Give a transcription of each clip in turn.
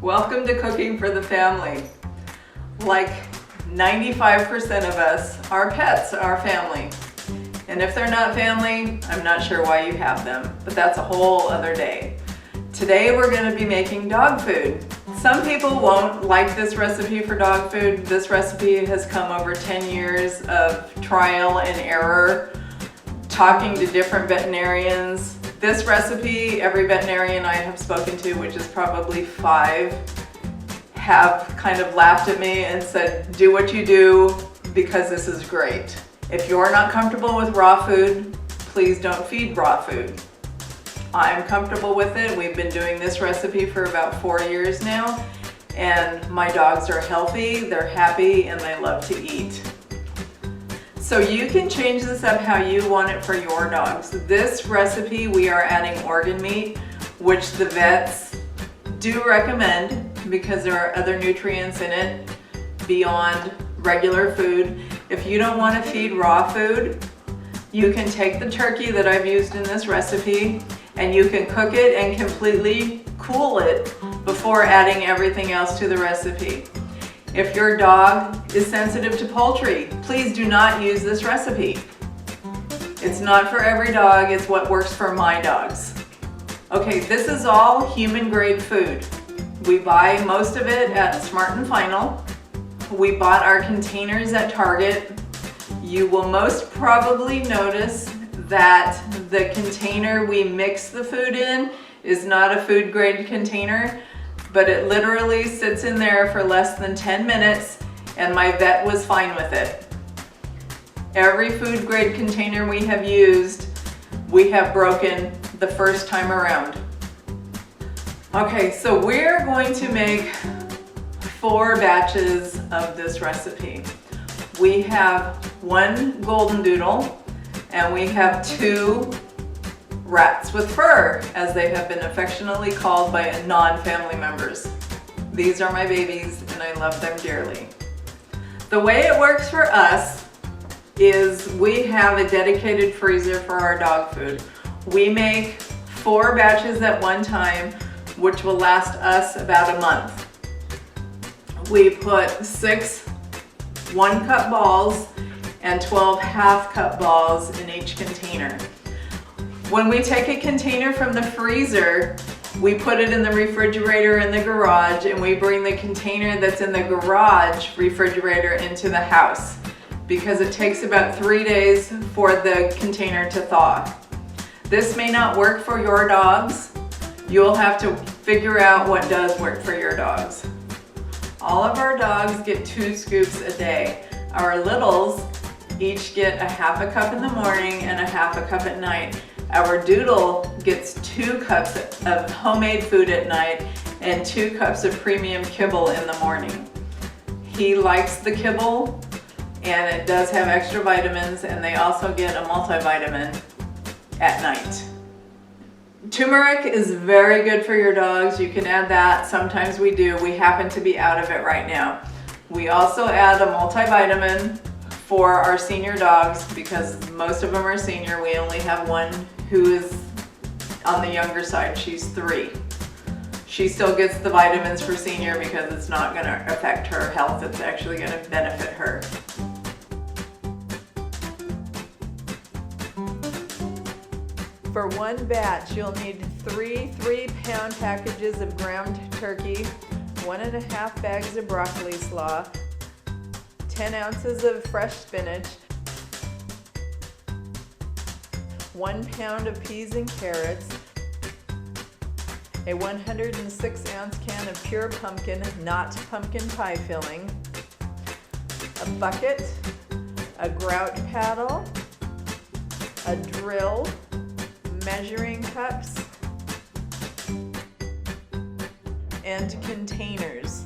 Welcome to Cooking for the Family. Like 95% of us, our pets are family. And if they're not family, I'm not sure why you have them, but that's a whole other day. Today we're going to be making dog food. Some people won't like this recipe for dog food. This recipe has come over 10 years of trial and error, talking to different veterinarians. This recipe, every veterinarian I have spoken to, which is probably 5, have kind of laughed at me and said, do what you do because this is great. If you're not comfortable with raw food, please don't feed raw food. I'm comfortable with it. We've been doing this recipe for about 4 years now, and my dogs are healthy, they're happy, and they love to eat. So you can change this up how you want it for your dogs. This recipe, we are adding organ meat, which the vets do recommend because there are other nutrients in it beyond regular food. If you don't want to feed raw food, you can take the turkey that I've used in this recipe and you can cook it and completely cool it before adding everything else to the recipe. If your dog is sensitive to poultry, please do not use this recipe. It's not for every dog, it's what works for my dogs. Okay, this is all human grade food. We buy most of it at Smart & Final. We bought our containers at Target. You will most probably notice that the container we mix the food in is not a food grade container, but it literally sits in there for less than 10 minutes and my vet was fine with it. Every food grade container we have used, we have broken the first time around. Okay, so we're going to make 4 batches of this recipe. We have 1 golden doodle and we have 2 rats with fur, as they have been affectionately called by non-family members. These are my babies and I love them dearly. The way it works for us is we have a dedicated freezer for our dog food. We make 4 batches at one time, which will last us about a month. We put 6 1-cup balls and 12 half-cup balls in each container. When we take a container from the freezer, we put it in the refrigerator in the garage and we bring the container that's in the garage refrigerator into the house because it takes about 3 days for the container to thaw. This may not work for your dogs. You'll have to figure out what does work for your dogs. All of our dogs get 2 scoops a day. Our littles each get a half a cup in the morning and a half a cup at night. Our doodle gets 2 cups of homemade food at night and 2 cups of premium kibble in the morning. He likes the kibble and it does have extra vitamins, and they also get a multivitamin at night. Turmeric is very good for your dogs. You can add that. Sometimes we do. We happen to be out of it right now. We also add a multivitamin for our senior dogs because most of them are senior. We only have one who is on the younger side. She's 3. She still gets the vitamins for senior because it's not going to affect her health. It's actually going to benefit her. For one batch, you'll need 3 3-pound packages of ground turkey, 1.5 bags of broccoli slaw, 10 ounces of fresh spinach, 1 pound of peas and carrots, a 106-ounce can of pure pumpkin, not pumpkin pie filling, a bucket, a grout paddle, a drill, measuring cups, and containers.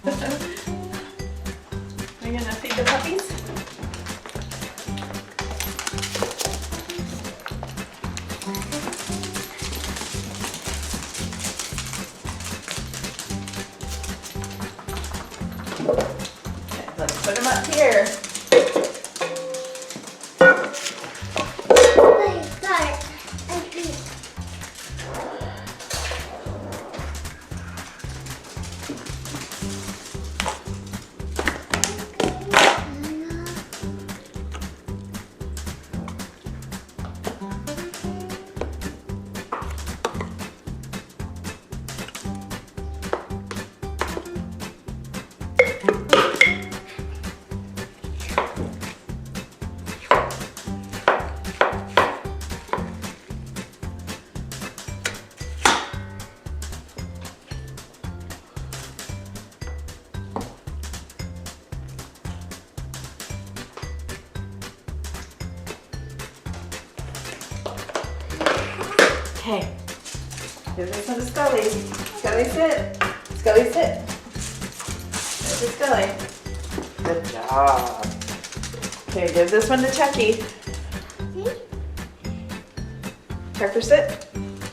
Are you gonna feed the puppies? Okay, let's put them up here. Okay, give this one to Scully. Scully, sit. Scully, sit. There's Scully. Good job. Okay, give this one to Chucky. Tucker, sit.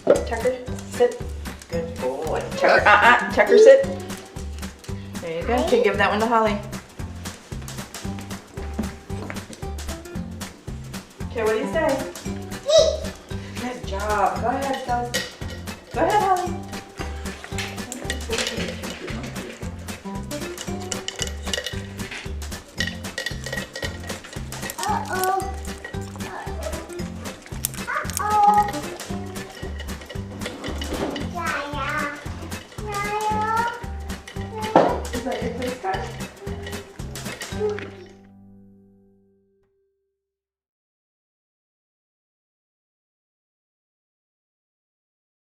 Tucker, sit. Good boy. Tucker, Tucker, sit. There you go. Okay, give that one to Holly. Okay, what do you say? Good job. Go ahead, Scully. Go ahead, Holly.